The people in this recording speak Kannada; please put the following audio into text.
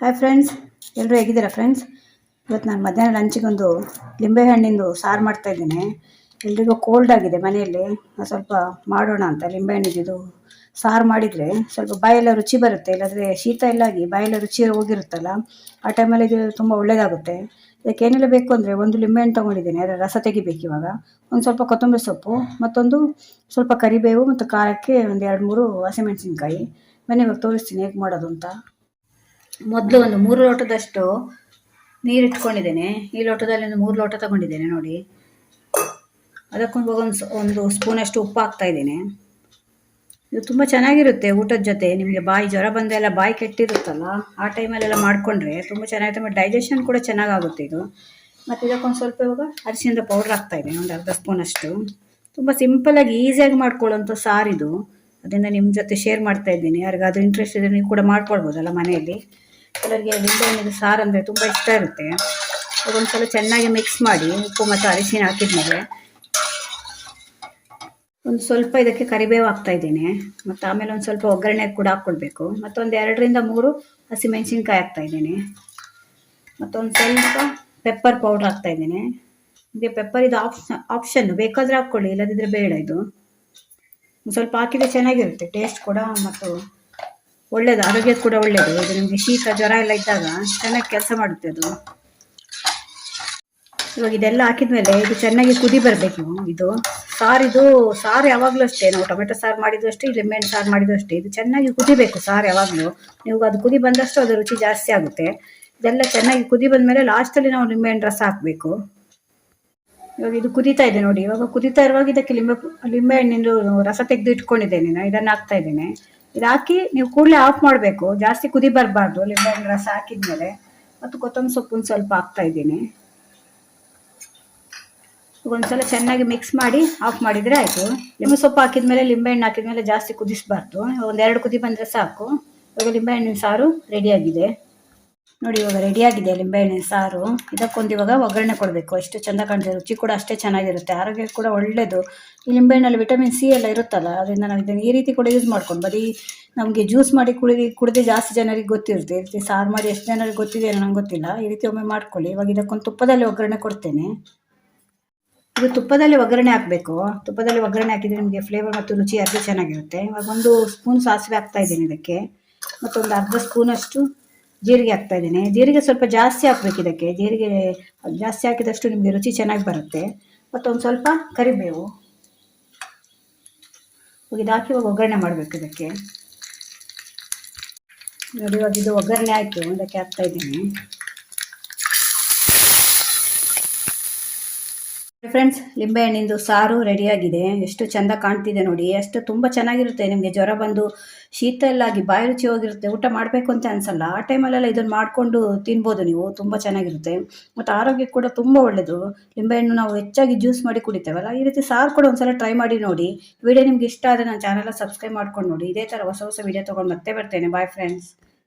ಹಾಯ್ ಫ್ರೆಂಡ್ಸ್, ಎಲ್ಲರೂ ಹೇಗಿದ್ದೀರಾ ಫ್ರೆಂಡ್ಸ್? ಇವತ್ತು ನಾನು ಮಧ್ಯಾಹ್ನ ಲಂಚಿಗೊಂದು ಲಿಂಬೆಹಣ್ಣಿಂದು ಸಾರು ಮಾಡ್ತಾಯಿದ್ದೀನಿ. ಎಲ್ರಿಗೂ ಕೋಲ್ಡ್ ಆಗಿದೆ ಮನೆಯಲ್ಲಿ, ಸ್ವಲ್ಪ ಮಾಡೋಣ ಅಂತ. ಲಿಂಬೆಹಣ್ಣಿದ್ದು ಸಾರು ಮಾಡಿದರೆ ಸ್ವಲ್ಪ ಬಾಯೆಲ್ಲ ರುಚಿ ಬರುತ್ತೆ, ಇಲ್ಲಾಂದರೆ ಶೀತ ಎಲ್ಲ ಆಗಿ ಬಾಯೆಲ್ಲ ರುಚಿ ಹೋಗಿರುತ್ತಲ್ಲ, ಆ ಟೈಮಲ್ಲಿ ಇದು ತುಂಬ ಒಳ್ಳೆಯದಾಗುತ್ತೆ. ಇದಕ್ಕೆ ಏನೆಲ್ಲ ಬೇಕು ಅಂದರೆ, ಒಂದು ಲಿಂಬೆಹಣ್ಣು ತೊಗೊಂಡಿದ್ದೀನಿ, ಅದರ ರಸ ತೆಗಿಬೇಕು ಇವಾಗ. ಒಂದು ಸ್ವಲ್ಪ ಕೊತ್ತಂಬರಿ ಸೊಪ್ಪು, ಮತ್ತೊಂದು ಸ್ವಲ್ಪ ಕರಿಬೇವು, ಮತ್ತು ಖಾರಕ್ಕೆ ಒಂದು 2-3 ಹಸಿಮೆಣಸಿನ್ಕಾಯಿ. ಬನ್ನಿ ಇವಾಗ ತೋರಿಸ್ತೀನಿ ಹೇಗೆ ಮಾಡೋದು ಅಂತ. ಮೊದಲು ಒಂದು 3 ಲೋಟದಷ್ಟು ನೀರು ಇಟ್ಕೊಂಡಿದ್ದೇನೆ. ಈ ಲೋಟದಲ್ಲಿ ಒಂದು 3 ಲೋಟ ತಗೊಂಡಿದ್ದೇನೆ ನೋಡಿ. ಅದಕ್ಕೊಂದು ಒಂದು ಸ್ಪೂನಷ್ಟು ಉಪ್ಪು ಹಾಕ್ತಾ ಇದ್ದೇನೆ. ಇದು ತುಂಬ ಚೆನ್ನಾಗಿರುತ್ತೆ ಊಟದ ಜೊತೆ. ನಿಮಗೆ ಜ್ವರ ಬಂದೆಲ್ಲ ಬಾಯಿ ಕೆಟ್ಟಿರುತ್ತಲ್ಲ, ಆ ಟೈಮಲ್ಲೆಲ್ಲ ಮಾಡಿಕೊಂಡ್ರೆ ತುಂಬ ಚೆನ್ನಾಗಿರುತ್ತೆ. ಮತ್ತು ಡೈಜೆಷನ್ ಕೂಡ ಚೆನ್ನಾಗಾಗುತ್ತೆ ಇದು. ಮತ್ತು ಇದಕ್ಕೊಂದು ಸ್ವಲ್ಪ ಇವಾಗ ಅರಿಶಿಣದ ಪೌಡ್ರ್ ಹಾಕ್ತಾ ಇದ್ದೇನೆ, ಒಂದು ಅರ್ಧ ಸ್ಪೂನಷ್ಟು. ತುಂಬ ಸಿಂಪಲಾಗಿ ಈಸಿಯಾಗಿ ಮಾಡ್ಕೊಳ್ಳೋಂಥ ಸಾರಿದು. ಅದರಿಂದ ನಿಮ್ಮ ಜೊತೆ ಶೇರ್ ಮಾಡ್ತಾ ಇದ್ದೀನಿ. ಯಾರಿಗಾದ್ರೂ ಇಂಟ್ರೆಸ್ಟ್ ಇದ್ದರೆ ನೀವು ಕೂಡ ಮಾಡ್ಕೊಳ್ಬೋದಲ್ಲ ಮನೆಯಲ್ಲಿ. ಕೆಲವರಿಗೆ ಲಿಂಬೆಹಣ್ಣಿನ ಸಾರು ಅಂದರೆ ತುಂಬ ಇಷ್ಟ ಇರುತ್ತೆ. ಅದೊಂದ್ಸಲ ಚೆನ್ನಾಗಿ ಮಿಕ್ಸ್ ಮಾಡಿ, ಉಪ್ಪು ಮತ್ತು ಅರಿಶಿನ ಹಾಕಿದ್ಮೇಲೆ ಒಂದು ಸ್ವಲ್ಪ ಇದಕ್ಕೆ ಕರಿಬೇವು ಹಾಕ್ತಾ ಇದ್ದೀನಿ. ಮತ್ತು ಆಮೇಲೆ ಒಂದು ಸ್ವಲ್ಪ ಒಗ್ಗರಣೆ ಕೂಡ ಹಾಕ್ಕೊಳ್ಬೇಕು. ಮತ್ತೊಂದು 2-3 ಹಸಿಮೆಣಸಿನ್ಕಾಯಿ ಹಾಕ್ತಾ ಇದ್ದೀನಿ. ಮತ್ತೊಂದು ಸ್ವಲ್ಪ ಪೆಪ್ಪರ್ ಪೌಡ್ರ್ ಹಾಕ್ತಾ ಇದ್ದೀನಿ. ನಿಮಗೆ ಪೆಪ್ಪರ್ ಇದು ಆಪ್ಷನ್, ಬೇಕಾದರೆ ಹಾಕ್ಕೊಳ್ಳಿ, ಇಲ್ಲದಿದ್ದರೆ ಬೇಡ. ಇದು ಒಂದು ಸ್ವಲ್ಪ ಹಾಕಿದರೆ ಚೆನ್ನಾಗಿರುತ್ತೆ, ಟೇಸ್ಟ್ ಕೂಡ ಮತ್ತು ಒಳ್ಳೆಯದು, ಆರೋಗ್ಯಕ್ಕೆ ಕೂಡ ಒಳ್ಳೆಯದು. ಇದು ನಿಮಗೆ ಶೀತ ಜ್ವರ ಎಲ್ಲ ಇದ್ದಾಗ ಚೆನ್ನಾಗಿ ಕೆಲಸ ಮಾಡುತ್ತೆ ಅದು. ಇವಾಗ ಇದೆಲ್ಲ ಹಾಕಿದ್ಮೇಲೆ ಇದು ಚೆನ್ನಾಗಿ ಕುದಿ ಬರಬೇಕು. ಇದು ಸಾರು ಯಾವಾಗಲೂ ಅಷ್ಟೇ, ನಾವು ಟೊಮೆಟೊ ಸಾರು ಮಾಡಿದ್ದು ಅಷ್ಟೇ, ಲಿಂಬೆಹಣ್ಣು ಸಾರು ಮಾಡಿದ್ದು ಅಷ್ಟೇ, ಇದು ಚೆನ್ನಾಗಿ ಕುದಿಬೇಕು ಸಾರು ಯಾವಾಗಲೂ. ನೀವು ಅದು ಕುದಿ ಬಂದಷ್ಟು ಅದು ರುಚಿ ಜಾಸ್ತಿ ಆಗುತ್ತೆ. ಇದೆಲ್ಲ ಚೆನ್ನಾಗಿ ಕುದಿ ಬಂದಮೇಲೆ ಲಾಸ್ಟಲ್ಲಿ ನಾವು ಲಿಂಬೆಹಣ್ಣು ರಸ ಹಾಕಬೇಕು. ಇವಾಗ ಇದು ಕುದೀತಾ ಇದೆ ನೋಡಿ. ಇವಾಗ ಕುದೀತಾ ಇರುವಾಗ ಇದಕ್ಕೆ ಲಿಂಬೆಹಣ್ಣಿಂದು ರಸ ತೆಗೆದು ಇಟ್ಕೊಂಡಿದ್ದೇನೆ ನಾನು, ಇದನ್ನು ಹಾಕ್ತಾ ಇದ್ದೇನೆ. ಇದು ಹಾಕಿ ನೀವು ಕೂಡಲೇ ಆಫ್ ಮಾಡಬೇಕು, ಜಾಸ್ತಿ ಕುದಿ ಬರಬಾರ್ದು ಲಿಂಬೆಹಣ್ಣು ರಸ ಹಾಕಿದ್ಮೇಲೆ. ಮತ್ತು ಕೊತ್ತಂಬರಿ ಸೊಪ್ಪು ಸ್ವಲ್ಪ ಹಾಕ್ತಾ ಇದ್ದೀನಿ. ಒಂದ್ಸಲ ಚೆನ್ನಾಗಿ ಮಿಕ್ಸ್ ಮಾಡಿ ಆಫ್ ಮಾಡಿದರೆ ಆಯಿತು. ಲಿಂಬೆ ಸೊಪ್ಪು ಹಾಕಿದ್ಮೇಲೆ, ಲಿಂಬೆಹಣ್ಣು ಹಾಕಿದ್ಮೇಲೆ ಜಾಸ್ತಿ ಕುದಿಸಬಾರ್ದು, 1-2 ಕುದಿ ಬಂದರೆ ಸಾಕು. ಇವಾಗ ಲಿಂಬೆಹಣ್ಣಿನ ಸಾರು ರೆಡಿಯಾಗಿದೆ ನೋಡಿ. ಇವಾಗ ರೆಡಿಯಾಗಿದೆ ಲಿಂಬೆಹಣ್ಣಿನ ಸಾರು. ಇದಕ್ಕೊಂದು ಇವಾಗ ಒಗ್ಗರಣೆ ಕೊಡಬೇಕು. ಎಷ್ಟು ಚೆಂದ ಕಾಣ್ತದೆ, ರುಚಿ ಕೂಡ ಅಷ್ಟೇ ಚೆನ್ನಾಗಿರುತ್ತೆ, ಆರೋಗ್ಯಕ್ಕೆ ಕೂಡ ಒಳ್ಳೆಯದು. ಈ ಲಿಂಬೆಹಣ್ಣಲ್ಲಿ ವಿಟಮಿನ್ ಸಿ ಎಲ್ಲ ಇರುತ್ತಲ್ಲ, ಅದರಿಂದ ನಾವು ಇದನ್ನು ಈ ರೀತಿ ಕೂಡ ಯೂಸ್ ಮಾಡ್ಕೊಂಡು, ಬರೀ ನಮಗೆ ಜ್ಯೂಸ್ ಮಾಡಿ ಕುಡಿದೇ ಜಾಸ್ತಿ ಜನರಿಗೆ ಗೊತ್ತಿರುತ್ತೆ. ಈ ರೀತಿ ಸಾರು ಮಾಡಿ ಎಷ್ಟು ಜನರಿಗೆ ಗೊತ್ತಿದೆ ಅನ್ನೋ ನಂಗೆ ಗೊತ್ತಿಲ್ಲ. ಈ ರೀತಿ ಒಮ್ಮೆ ಮಾಡ್ಕೊಳ್ಳಿ. ಇವಾಗ ಇದಕ್ಕೊಂದು ತುಪ್ಪದಲ್ಲಿ ಒಗ್ಗರಣೆ ಕೊಡ್ತೇನೆ. ಇದು ತುಪ್ಪದಲ್ಲಿ ಒಗ್ಗರಣೆ ಹಾಕಬೇಕು. ತುಪ್ಪದಲ್ಲಿ ಒಗ್ಗರಣೆ ಹಾಕಿದರೆ ನಿಮಗೆ ಫ್ಲೇವರ್ ಮತ್ತು ರುಚಿ ಅದೇ ಚೆನ್ನಾಗಿರುತ್ತೆ. ಇವಾಗ 1 ಸ್ಪೂನ್ ಸಾಸಿವೆ ಹಾಕ್ತಾ ಇದ್ದೀನಿ ಇದಕ್ಕೆ. ಮತ್ತೊಂದು ಅರ್ಧ ಸ್ಪೂನಷ್ಟು ಜೀರಿಗೆ ಹಾಕ್ತಾ ಇದ್ದೀನಿ. ಜೀರಿಗೆ ಸ್ವಲ್ಪ ಜಾಸ್ತಿ ಹಾಕ್ಬೇಕು ಇದಕ್ಕೆ. ಜೀರಿಗೆ ಜಾಸ್ತಿ ಹಾಕಿದಷ್ಟು ನಿಮಗೆ ರುಚಿ ಚೆನ್ನಾಗಿ ಬರುತ್ತೆ. ಮತ್ತೊಂದು ಸ್ವಲ್ಪ ಕರಿಬೇವು. ಇದು ಹಾಕಿ ಇವಾಗ ಒಗ್ಗರಣೆ ಮಾಡಬೇಕು ಇದಕ್ಕೆ ನೋಡಿ. ಇವಾಗ ಇದು ಒಗ್ಗರಣೆ ಆಯಿತು, ಇದಕ್ಕೆ ಹಾಕ್ತಾ ಇದ್ದೀನಿ. ಫ್ರೆಂಡ್ಸ್, ಲಿಂಬೆಹಣ್ಣಿಂದು ಸಾರು ರೆಡಿಯಾಗಿದೆ. ಎಷ್ಟು ಚೆಂದ ಕಾಣ್ತಿದೆ ನೋಡಿ. ಎಷ್ಟು ತುಂಬ ಚೆನ್ನಾಗಿರುತ್ತೆ. ನಿಮಗೆ ಜ್ವರ ಬಂದು ಶೀತ ಎಲ್ಲ ಆಗಿ ಬಾಯಿ ರುಚಿ ಹೋಗಿರುತ್ತೆ, ಊಟ ಮಾಡಬೇಕು ಅಂತ ಅನಿಸಲ್ಲ, ಆ ಟೈಮಲ್ಲೆಲ್ಲ ಇದನ್ನು ಮಾಡಿಕೊಂಡು ತಿನ್ಬೋದು ನೀವು. ತುಂಬ ಚೆನ್ನಾಗಿರುತ್ತೆ ಮತ್ತು ಆರೋಗ್ಯಕ್ಕೆ ಕೂಡ ತುಂಬ ಒಳ್ಳೆಯದು. ಲಿಂಬೆಹಣ್ಣು ನಾವು ಹೆಚ್ಚಾಗಿ ಜ್ಯೂಸ್ ಮಾಡಿ ಕುಡಿತೇವಲ್ಲ, ಈ ರೀತಿ ಸಾರು ಕೂಡ ಒಂದ್ಸಲ ಟ್ರೈ ಮಾಡಿ ನೋಡಿ. ವಿಡಿಯೋ ನಿಮ್ಗೆ ಇಷ್ಟ ಆದರೆ ನನ್ನ ಚಾನಲ್ ಸಬ್ಸ್ಕ್ರೈಬ್ ಮಾಡ್ಕೊಂಡು ನೋಡಿ. ಇದೇ ಥರ ಹೊಸ ವಿಡಿಯೋ ತೊಗೊಂಡು ಮತ್ತೆ ಬರ್ತೇನೆ. Bye friends.